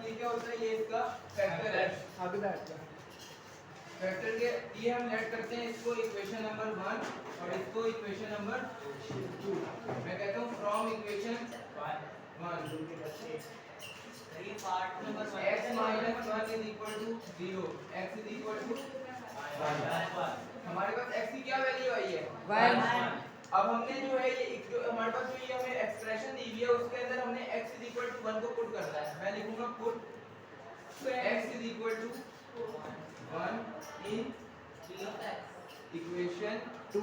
ये क्या होता है, ये इसका फैक्टर है। आगे बैठ जा। फैक्टर के ये हम लेट करते हैं इसको इक्वेशन नंबर 1 और इसको इक्वेशन नंबर 2। मैं कहता हूँ फ्रॉम इक्वेशन 1 ये part number x minus 1 is equal to 0, x is equal to 1। हमारे पास x की क्या वैल्यू आई है 1। अब हमने जो है ये जो हमारे पास जो ये हमें एक्सप्रेशन दी हुई है उसके अंदर हमने x is equal to 1 को पुट करना है। मैं लिखूंगा put x is equal to 1 in equation 2।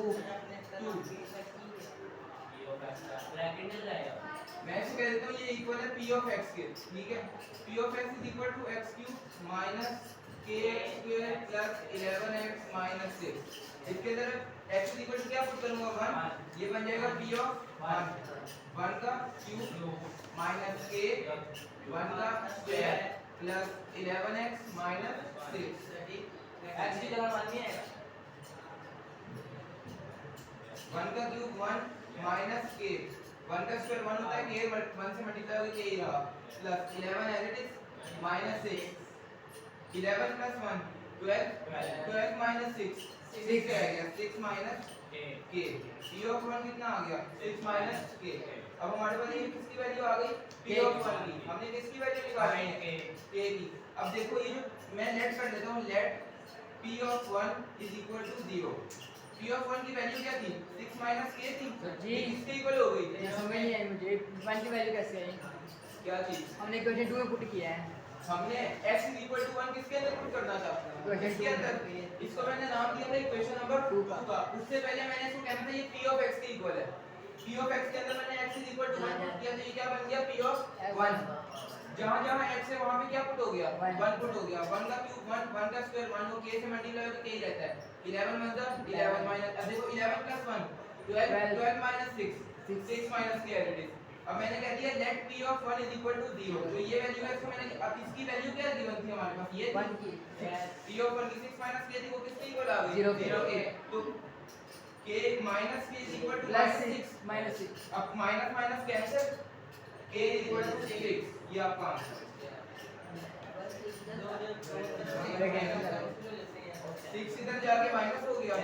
मैं इसको कह देता हूँ ये इक्वल है p of x के, ठीक है। p of x is equal to x cube minus kx square plus 11x minus 6। इसके अंदर x is equal to क्या पुट करूँगा 1, ये बन जाएगा p of 1 का क्यूब माइनस k 1 का square plus 11x minus 6। x की जगह मान लिया है 1 का क्यूब 1 माइनस k 1 का स्क्वायर 1 होता है k 1 से मल्टीप्लाई होकर k ही रहा plus 11 as it is minus 6 11 plus 1 12 12 minus 6 6 आ गया 6 माइनस k p ऑफ 1 कितना आ गया 6 माइनस k। अब हमारे पास ये किसकी वैल्यू आ गई p ऑफ 1 की। हमने किसकी वैल्यू निकाली है k की। अब देखो ये जो मैं लेट कर देता हूं let p of 1 is equal to 0। p of 1 की वैल्यू क्या थी 6 माइनस k थी जी। किसके इक्वल हो गई ये समझ नहीं आई मुझे 1 की वैल्यू कैसे आई। क्या चीज हमने इक्वेशन 2 में पुट किया है। हमने x इज इक्वल टू 1 किसके अंदर पुट करना था इसके अंदर। इसको मैंने नाम दिया था इक्वेशन नंबर 2 का। उससे पहले मैंने इसको कहना था ये p ऑफ x के इक्वल है। p ऑफ x के अंदर मैंने x is equal to 1 put किया तो ये क्या बन गया p ऑफ 1। जहां-जहां x है वहां पे क्या पुट हो गया 1 पुट हो गया। 1 का क्यूब 1 1 का स्क्वायर 1 को k से मल्टीप्लाई होकर k ही रहता है 11 मतलब 11 माइनस अब देखो 11 plus 1 12 12 minus 6 6 minus k as it is. अब मैंने कह दिया let p of 1 is equal to 0। तो ये वैल्यू है इसको मैंने अब इसकी वैल्यू क्या गिवन थी हमारे पास ये 1 की p ऑफ 1 की 6 माइनस k थी वो किसके इक्वल आ गई 0 के। तो k minus k is equal to प्लस 6 माइनस 6। अब minus minus cancel k is equal to 6 ये आपका आंसर 6 इधर जाके माइनस हो गया।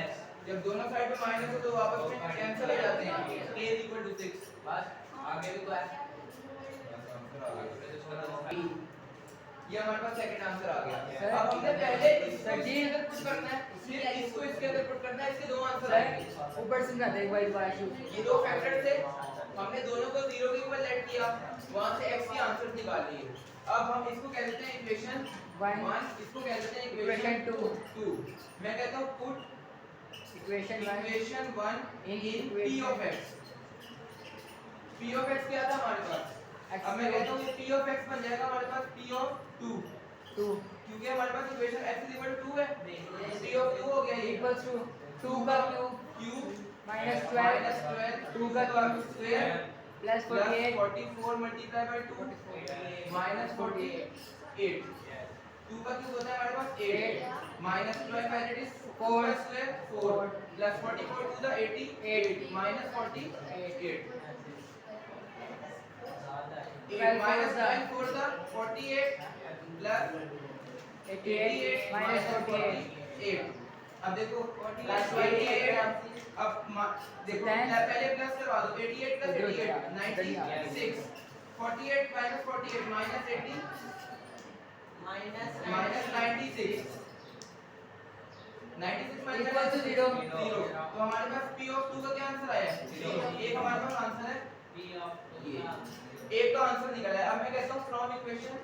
जब दोनों साइड पे माइनस हो तो आपस में कैंसिल हो जाते हैं k इज इक्वल टू 6। बस आगे भी तो है ये हमारे पास सेकंड आंसर आ गया। सर, अब हमने पहले इसको सर जी, इसके अंदर पुट करना है फिर इसको इसके अंदर पुट करना है। इसके दो आंसर सर आएंगे। ऊपर से ना देख भाई बाशु। ये दो फैक्टर थे हमने दोनों को 0 के ऊपर लेट किया वहां से x की आंसर निकाल लिए। अब हम इसको कह देते हैं इक्वेशन 1 इसको कह देते हैं इक्वेशन 2। मैं कहता हूं put equation 1 in in p of x। p of x क्या था हमारे पास अब मैं कहता हूं ये p ऑफ x बन जाएगा हमारे पास p ऑफ 2 क्योंकि हमारे पास इक्वेशन x 2 है p ऑफ 2 हो गया ये इक्वल्स टू 2 का क्यूब माइनस माइनस 12 2 का cube square plus 48 44 multiply by 2 minus 48 2 का क्यूब होता है हमारे पास 8 minus 12 by it is 4 square 4 plus 44 to the 88 minus 48 minus 9 4 the 48 plus 88 minus 48 अब देखो प्लस 48 अब देखो पहले प्लस करवा दो 88 plus 88 96 48 minus 48 minus 80 minus 96 96 minus equal to 0 तो हमारे पास p ऑफ 2 का क्या आंसर आया 0। एक हमारे पास आंसर है p ऑफ ये एक का आंसर निकला है। अब मैं कहता हूं फ्रॉम इक्वेशन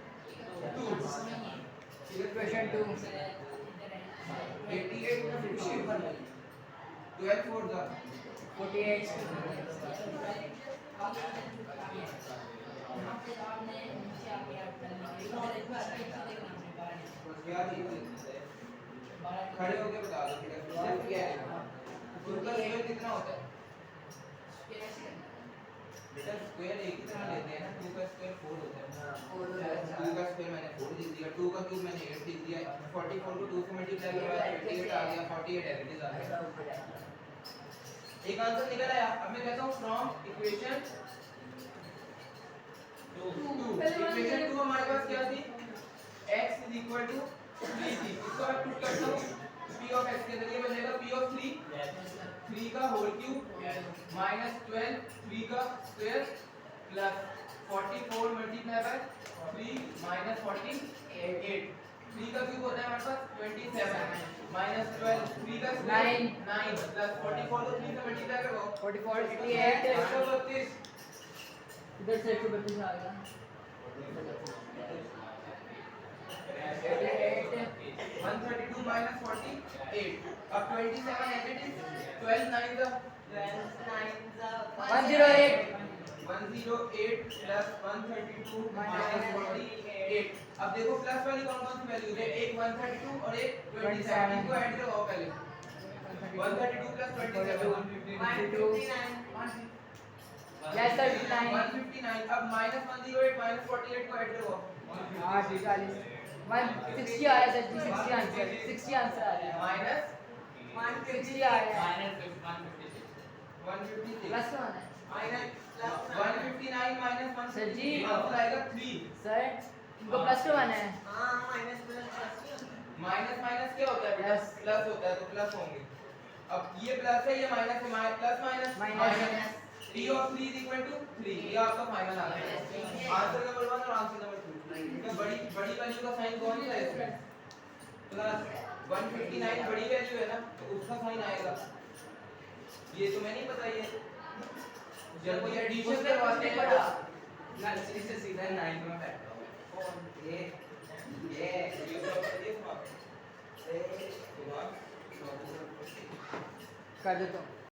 2 इक्वेशन 2 88 12 4 द 48 क्या चीज है खड़े होके बता दो बेटा क्या है उसका स्क्वायर कितना होता है बेटा स्क्वायर एक ही तरह लेते हैं ना 2 का स्क्वायर 4 होता है 2 का स्क्वायर मैंने 4 लिख दिया 2 का क्यूब मैंने 8 लिख दिया 44 को 2 से मल्टीप्लाई किया 88 आ गया 48 एवरेज आ गया। एक आंसर निकल आया। अब मैं कहता हूं फ्रॉम इक्वेशन 2 इक्वेशन 2 हमारे पास क्या थी इक्वल टू 3 थी, इसको मैं पुट करता हूँ p ऑफ x के अंदर, ये बनेगा p ऑफ 3 का होल क्यूब माइनस 12 3 का square plus 44 multiply bye 3 minus 48 3 का क्यूब होता है हमारे पास 27 माइनस 12 3 का स्क्वायर 9 प्लस 44 तो 3 से मल्टीप्लाई करो 44 88 132 इधर से 132 आ गया 132 minus 48 अब 27 as it is 12 9 the 108 108 plus 132 minus 48 अब देखो प्लस वाली कौन कौन सी वैल्यू है, एक 132 और एक 27, इनको ऐड लगाओ पहले 132 plus 27 yes 39 159 अब minus 108 minus 48 को ऐड लगाओ 160 आ रहा है 60 आंसर 60 आंसर आ रहा है minus 60 आ रहा है 156 प्लस वन है minus 159 minus 1 सर जी। आंसर आएगा 3 सर इनको प्लस टू वन है माइनस माइनस क्या होता है बेटा, Yes. प्लस होता है तो प्लस होंगे। अब ये प्लस है, ये माइनस है, plus minus minus p of 3 is equal to 3, ये आपका फाइनल आंसर है। आंसर नंबर 1 और आंसर नंबर 2। तो बड़ी बड़ी वैल्यू का साइन कौन सा है इसमें, प्लस 159 बड़ी वैल्यू है ना, तो उसका साइन आएगा। ये तुम्हें नहीं पता, ये जब कोई एडिशन करवाते हैं ना, इससे सीधा 9 में बैठता हूं। ये कर देता हूँ